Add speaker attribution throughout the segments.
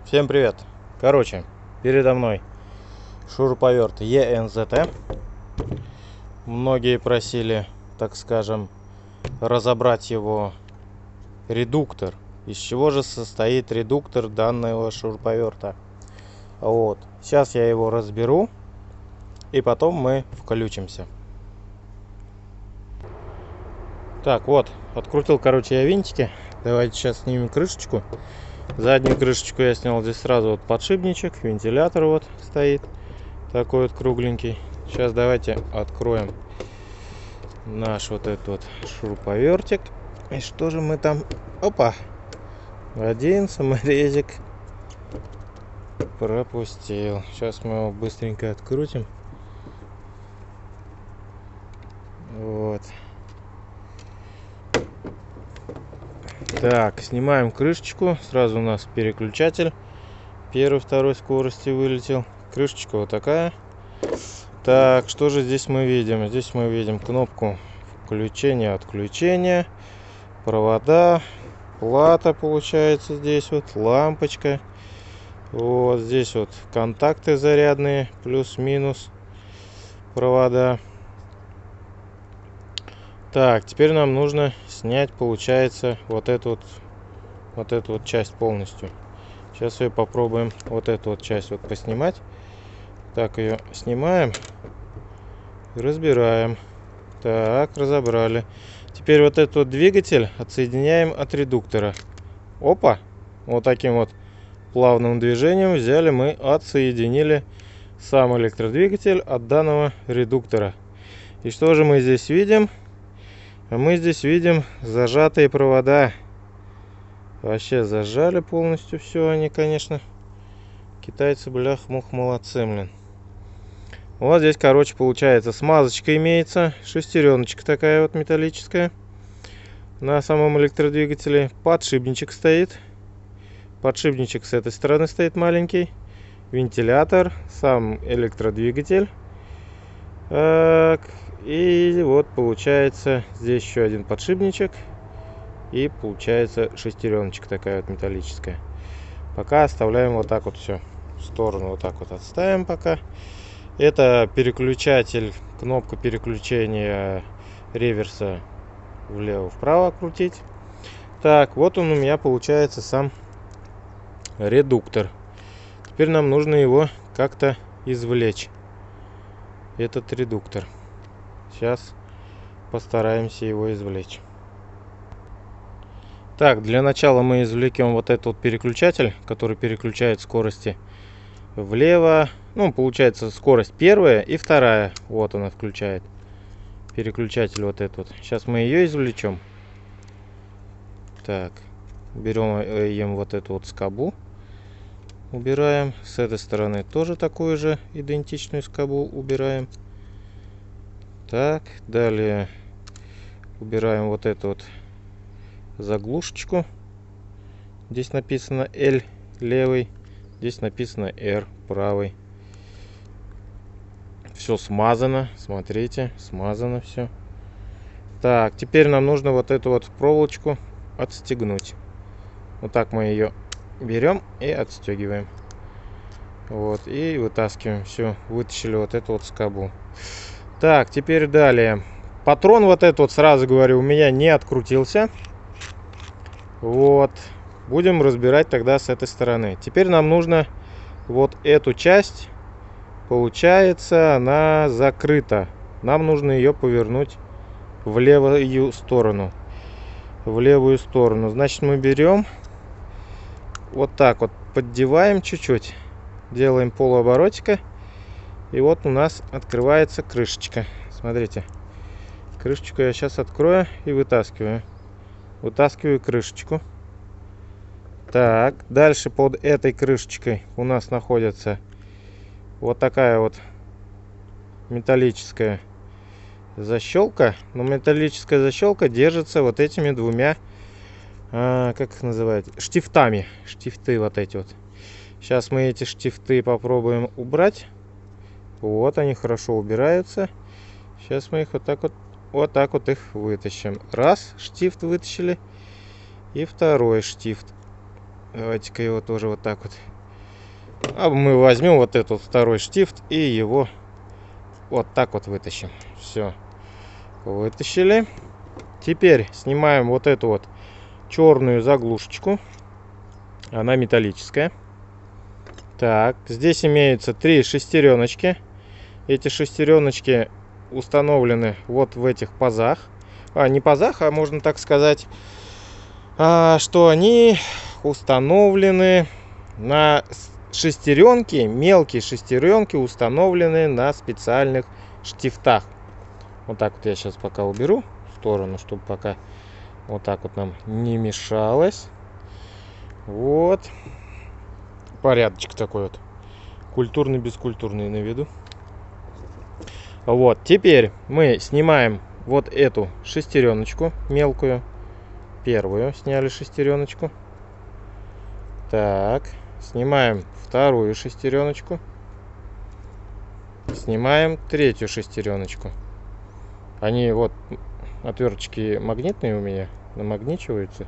Speaker 1: Всем привет! Короче, передо мной шуруповерт ENZT. Многие просили, так скажем, разобрать его редуктор. Из чего же состоит редуктор данного шуруповерта? Вот. Сейчас я его разберу, и потом мы включимся. Так, вот, открутил, короче, я винтики. Давайте сейчас снимем крышечку. Заднюю крышечку я снял. Здесь сразу вот подшипничек, вентилятор вот стоит. Такой вот кругленький. Сейчас давайте откроем наш вот этот вот шуруповертик. И что же мы там... Опа! Один саморезик пропустил. Сейчас мы его быстренько открутим. Вот. Так, снимаем крышечку. Сразу у нас переключатель первой, второй скорости вылетел. Крышечка вот такая. Так, что же здесь мы видим? Здесь мы видим кнопку включения, отключения, провода, плата получается здесь вот, лампочка. Вот здесь вот контакты зарядные, плюс-минус провода. Так, теперь нам нужно снять, получается, вот эту вот часть полностью. Сейчас ее попробуем вот эту вот часть вот поснимать. Так, ее снимаем, разбираем. Так, разобрали. Теперь вот этот вот двигатель отсоединяем от редуктора. Опа! Вот таким вот плавным движением взяли, мы отсоединили сам электродвигатель от данного редуктора. И что же мы здесь видим? Мы здесь видим зажатые провода. Вообще зажали полностью все они, конечно. Китайцы, блях-мух, молодцы, блин. Вот здесь, короче, получается, смазочка имеется. Шестереночка такая вот металлическая. На самом электродвигателе подшипничек стоит. Подшипничек с этой стороны стоит маленький. Вентилятор, сам электродвигатель. Так. И вот получается здесь еще один подшипничек. И получается шестереночка такая вот металлическая. Пока оставляем вот так вот все в сторону. Вот так вот отставим пока. Это переключатель, кнопка переключения реверса влево-вправо крутить. Так, вот он у меня получается сам редуктор. Теперь нам нужно его как-то извлечь. Этот редуктор. Сейчас постараемся его извлечь. Так, для начала мы извлекем вот этот вот переключатель, который переключает скорости влево. Ну, получается, скорость первая и вторая. Вот она включает. Переключатель вот этот вот. Сейчас мы ее извлечем. Так, берем вот эту вот скобу. Убираем. С этой стороны тоже такую же идентичную скобу убираем. Так, далее убираем вот эту вот заглушечку. Здесь написано L левый, здесь написано R правый. Все смазано, смотрите, смазано все. Так, теперь нам нужно вот эту вот проволочку отстегнуть. Вот так мы ее берем и отстегиваем. Вот, и вытаскиваем. Все, вытащили вот эту вот скобу. Так, теперь далее. Патрон вот этот вот, сразу говорю, у меня не открутился. Вот. Будем разбирать тогда с этой стороны. Теперь нам нужно вот эту часть. Получается, она закрыта. Нам нужно ее повернуть в левую сторону. В левую сторону. Значит, мы берем вот так вот, поддеваем чуть-чуть. Делаем полуоборотика. И вот у нас открывается крышечка. Смотрите. Крышечку я сейчас открою и вытаскиваю. Вытаскиваю крышечку. Так, дальше под этой крышечкой у нас находится вот такая вот металлическая защелка. Но металлическая защелка держится вот этими двумя, как их называют, штифтами. Штифты вот эти вот. Сейчас мы эти штифты попробуем убрать. Вот они хорошо убираются. Сейчас мы их вот так вот их вытащим. Раз, штифт вытащили. И второй штифт. Давайте-ка его тоже вот так вот А мы возьмем вот этот второй штифт и его вот так вот вытащим. Все, вытащили. Теперь снимаем вот эту вот черную заглушечку. Она металлическая. Так, здесь имеются 3 шестереночки. Эти шестереночки установлены вот в этих пазах. Не пазах, а можно так сказать, что они установлены на шестеренки, мелкие шестеренки установлены на специальных штифтах. Вот так вот я сейчас пока уберу в сторону, чтобы пока вот так вот нам не мешалось. Вот. Порядочек такой вот. Культурный, бескультурный на виду. Вот. Теперь мы снимаем вот эту шестереночку мелкую. Первую сняли шестереночку. Так. Снимаем вторую шестереночку. Снимаем третью шестереночку. Они вот, отверточки магнитные у меня, намагничиваются.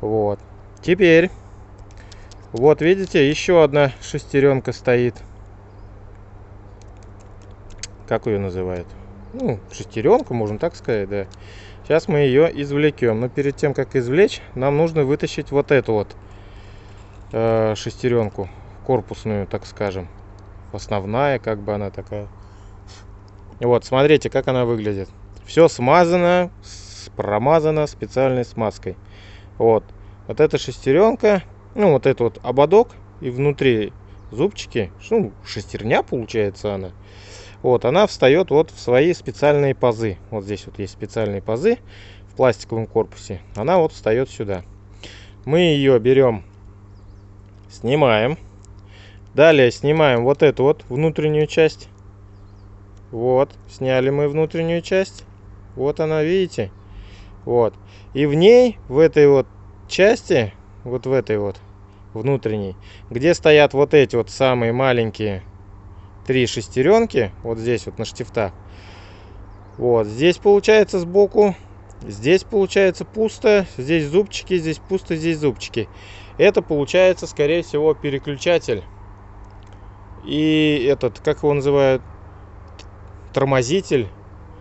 Speaker 1: Вот. Теперь, вот видите, еще одна шестеренка стоит. Как ее называют? Ну, шестеренку, можно так сказать, да. Сейчас мы ее извлекем. Но перед тем, как извлечь, нам нужно вытащить вот эту вот шестеренку, корпусную, так скажем. Основная, как бы она такая. Вот, смотрите, как она выглядит. Все смазано, промазано специальной смазкой. Вот. Вот эта шестеренка, ну, вот этот вот ободок, и внутри зубчики, ну, шестерня получается она. Вот, она встает вот в свои специальные пазы. Вот здесь вот есть специальные пазы в пластиковом корпусе. Она вот встает сюда. Мы ее берем, снимаем. Далее снимаем вот эту вот внутреннюю часть. Вот, сняли мы внутреннюю часть. Вот она, видите? Вот. И в ней, в этой вот части, вот в этой вот внутренней, где стоят вот эти вот самые маленькие 3 шестеренки, вот здесь вот на штифтах. Вот, здесь получается сбоку, здесь получается пусто, здесь зубчики, здесь пусто, здесь зубчики. Это получается, скорее всего, переключатель. И этот, как его называют, тормозитель.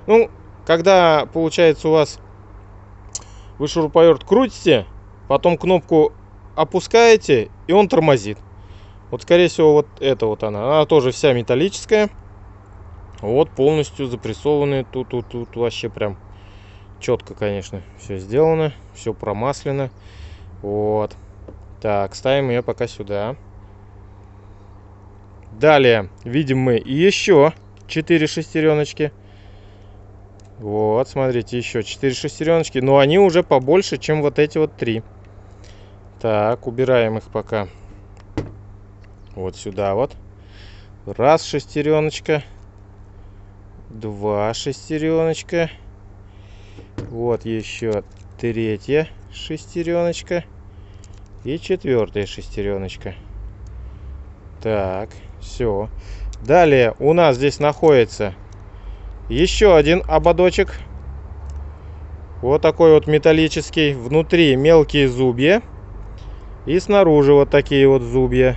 Speaker 1: Ну, когда, получается, у вас вы шуруповерт крутите, потом кнопку опускаете, и он тормозит. Вот, скорее всего, вот это вот она тоже вся металлическая. Вот, полностью запрессованная. Тут вообще прям четко, конечно, все сделано. Все промаслено. Вот. Так, ставим ее пока сюда. Далее видим мы еще 4 шестереночки. Вот, смотрите, еще 4 шестереночки. Но они уже побольше, чем вот эти вот 3. Так, убираем их пока вот сюда вот. Раз шестереночка. 2 шестереночка. Вот еще 3 шестереночка. И 4 шестереночка. Так, все. Далее у нас здесь находится еще один ободочек. Вот такой вот металлический. Внутри мелкие зубья. И снаружи вот такие вот зубья.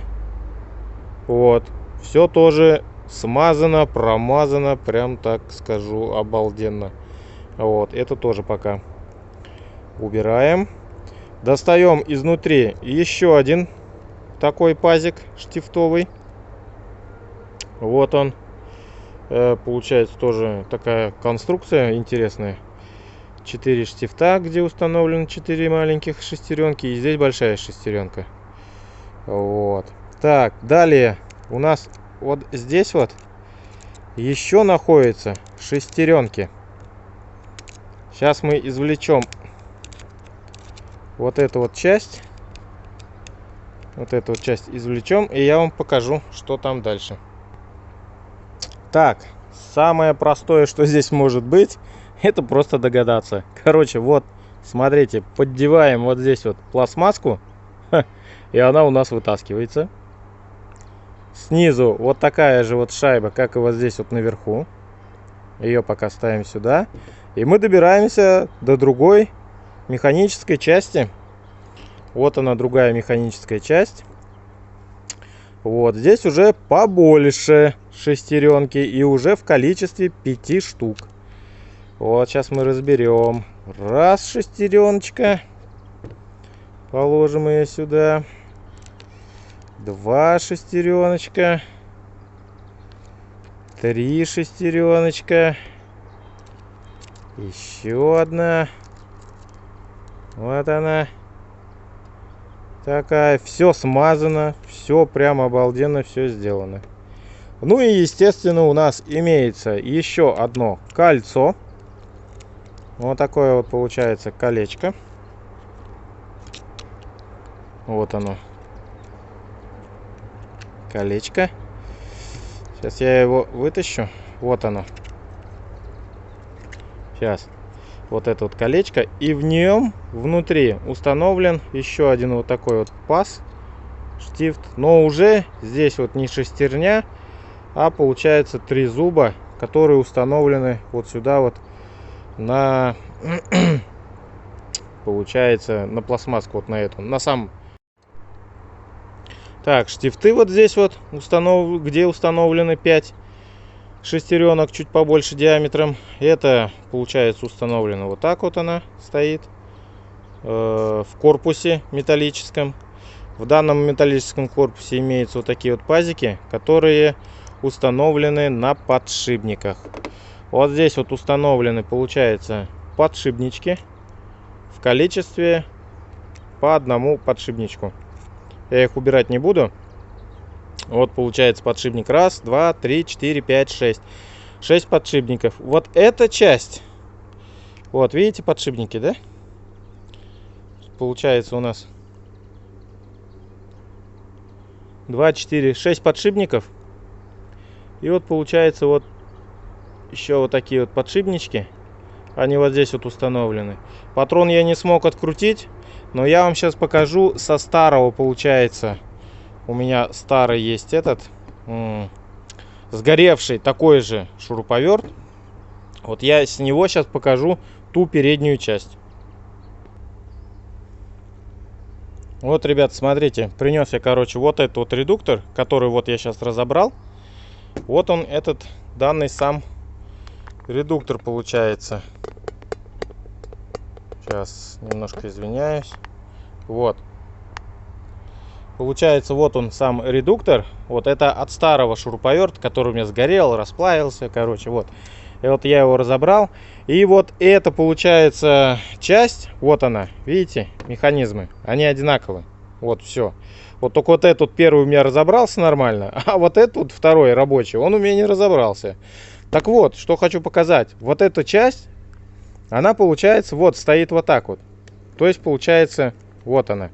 Speaker 1: Вот. Все тоже смазано, промазано. Прям так скажу, обалденно. Вот. Это тоже пока убираем. Достаем изнутри еще один такой пазик штифтовый. Вот он. Получается тоже такая конструкция интересная. 4 штифта, где установлены 4 маленьких шестеренки. И здесь большая шестеренка. Вот. Так, далее у нас вот здесь вот еще находятся шестеренки. Сейчас мы извлечем вот эту вот часть. Вот эту вот часть извлечем, и я вам покажу, что там дальше. Так, самое простое, что здесь может быть, это просто догадаться. Короче, вот, смотрите, поддеваем вот здесь вот пластмасску, и она у нас вытаскивается. Снизу вот такая же вот шайба, как и вот здесь вот наверху. Ее пока ставим сюда. И мы добираемся до другой механической части. Вот она, другая механическая часть. Вот здесь уже побольше шестеренки и уже в количестве 5 штук. Вот сейчас мы разберем. Раз шестереночка. Положим ее сюда. 2 шестереночка. 3 шестереночка. Еще одна. Вот она. Такая. Все смазано. Все прям обалденно, все сделано. Ну и естественно у нас имеется еще одно кольцо. Вот такое вот получается колечко. Вот оно. Колечко. Сейчас я его вытащу. Вот оно. Сейчас. Вот это вот колечко. И в нем внутри установлен еще один вот такой вот паз. Штифт. Но уже здесь вот не шестерня, а получается 3 зуба, которые установлены вот сюда вот на получается на пластмасску, вот на эту, на сам. Так, штифты вот здесь вот где установлены 5 шестеренок, чуть побольше диаметром. Это получается установлено вот так вот, она стоит в корпусе металлическом. В данном металлическом корпусе имеются вот такие вот пазики, которые установлены на подшипниках. Вот здесь вот установлены, получается, подшипнички в количестве по одному подшипничку. Я их убирать не буду. Вот получается подшипник 1, 2, 3, 4, 5, 6. 6 подшипников. Вот эта часть. Вот видите подшипники, да? Получается у нас 2, 4, 6 подшипников. И вот получается вот еще вот такие вот подшипнички. Они вот здесь вот установлены. Патрон я не смог открутить. Но я вам сейчас покажу со старого, получается. У меня старый есть этот. Сгоревший такой же шуруповерт. Вот я с него сейчас покажу ту переднюю часть. Вот, ребят, смотрите. Принес я, короче, вот этот вот редуктор, который вот я сейчас разобрал. Вот он, этот данный сам редуктор получается. Сейчас немножко извиняюсь. Вот. Получается, вот он сам редуктор. Вот это от старого шуруповерта, который у меня сгорел, расплавился. Короче, вот. И вот я его разобрал. И вот это получается часть. Вот она. Видите, механизмы. Они одинаковые. Вот все. Вот только вот этот первый у меня разобрался нормально. А вот этот вот второй рабочий, он у меня не разобрался. Так вот, что хочу показать. Вот эта часть, она получается, вот стоит вот так вот. То есть получается, вот она.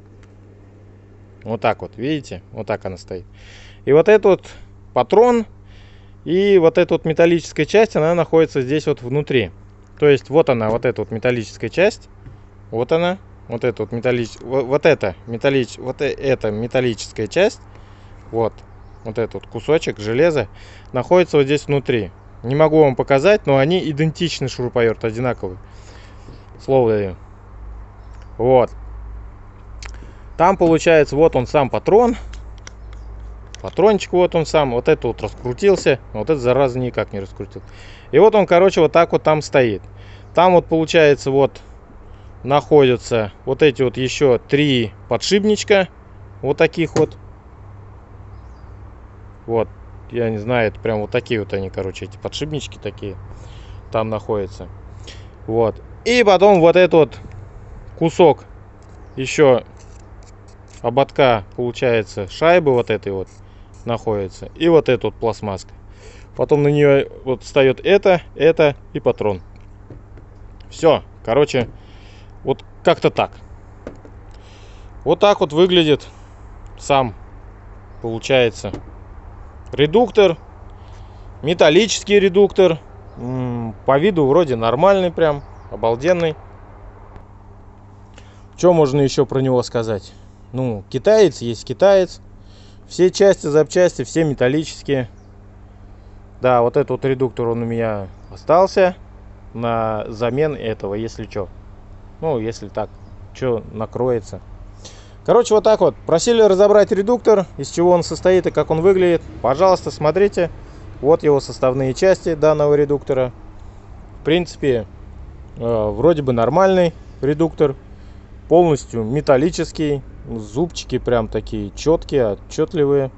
Speaker 1: Вот так вот, видите? Вот так она стоит. И вот этот вот патрон и вот эта вот металлическая часть, она находится здесь вот внутри. То есть вот она, вот эта вот металлическая часть. Вот она. Вот эта вот металлическая часть. Вот. Вот этот вот кусочек железа находится вот здесь внутри. Не могу вам показать, но они идентичны, шуруповерт одинаковый. Слово даю. Вот. Там получается, вот он сам патрон. Патрончик вот он сам. Вот это вот раскрутился. Вот это, зараза, никак не раскрутил. И вот он, короче, вот так вот там стоит. Там вот получается вот находятся вот эти вот еще 3 подшипничка. Вот таких вот. Вот. Я не знаю, это прям вот такие вот они, короче, эти подшипнички такие там находятся. Вот. И потом вот этот вот кусок еще ободка, получается, шайбы вот этой вот находится. И вот эта вот пластмасска. Потом на нее вот встает это и патрон. Все, короче, вот как-то так. Вот так вот выглядит сам, получается, редуктор. Металлический редуктор. По виду вроде нормальный прям. Обалденный. Что можно еще про него сказать? Ну, китаец есть китаец. Все части, запчасти, все металлические. Да, вот этот вот редуктор, он у меня остался на замену этого, если что. Ну, если так, что накроется. Короче, вот так вот. Просили разобрать редуктор, из чего он состоит и как он выглядит. Пожалуйста, смотрите. Вот его составные части данного редуктора. В принципе, вроде бы нормальный редуктор. Полностью металлический. Зубчики прям такие четкие, отчетливые.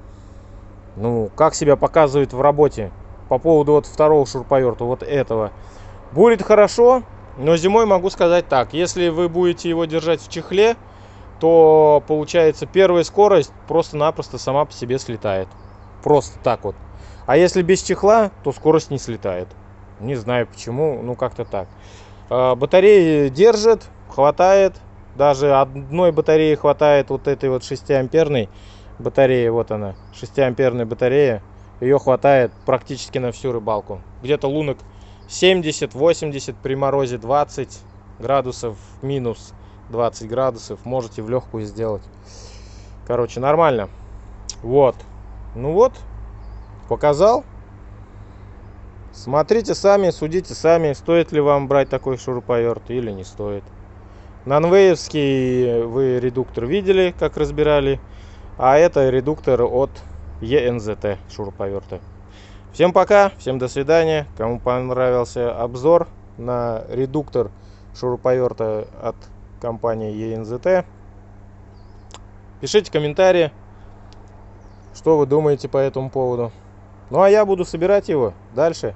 Speaker 1: Ну, как себя показывает в работе. По поводу вот второго шуруповерта, вот этого. Будет хорошо, но зимой могу сказать так. Если вы будете его держать в чехле, то получается первая скорость просто-напросто сама по себе слетает. Просто так вот. А если без чехла, то скорость не слетает. Не знаю почему, ну как-то так. Батареи держит, хватает. Даже одной батареи хватает, вот этой вот 6-амперной батареи. Вот она, 6-амперная батарея. Ее хватает практически на всю рыбалку. Где-то лунок 70-80, при морозе 20 градусов, минус 20 градусов можете в легкую сделать. Короче, нормально. Вот. Ну вот, показал. Смотрите сами, судите сами, стоит ли вам брать такой шуруповерт или не стоит. Нанвеевский вы редуктор видели, как разбирали. А это редуктор от ЕНЗТ шуруповерта. Всем пока, всем до свидания. Кому понравился обзор на редуктор шуруповерта от компании ЕНЗТ, пишите комментарии, что вы думаете по этому поводу. Ну а я буду собирать его дальше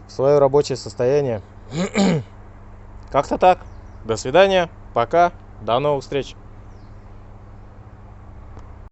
Speaker 1: в свое рабочее состояние. Как-то так. До свидания, пока, до новых встреч.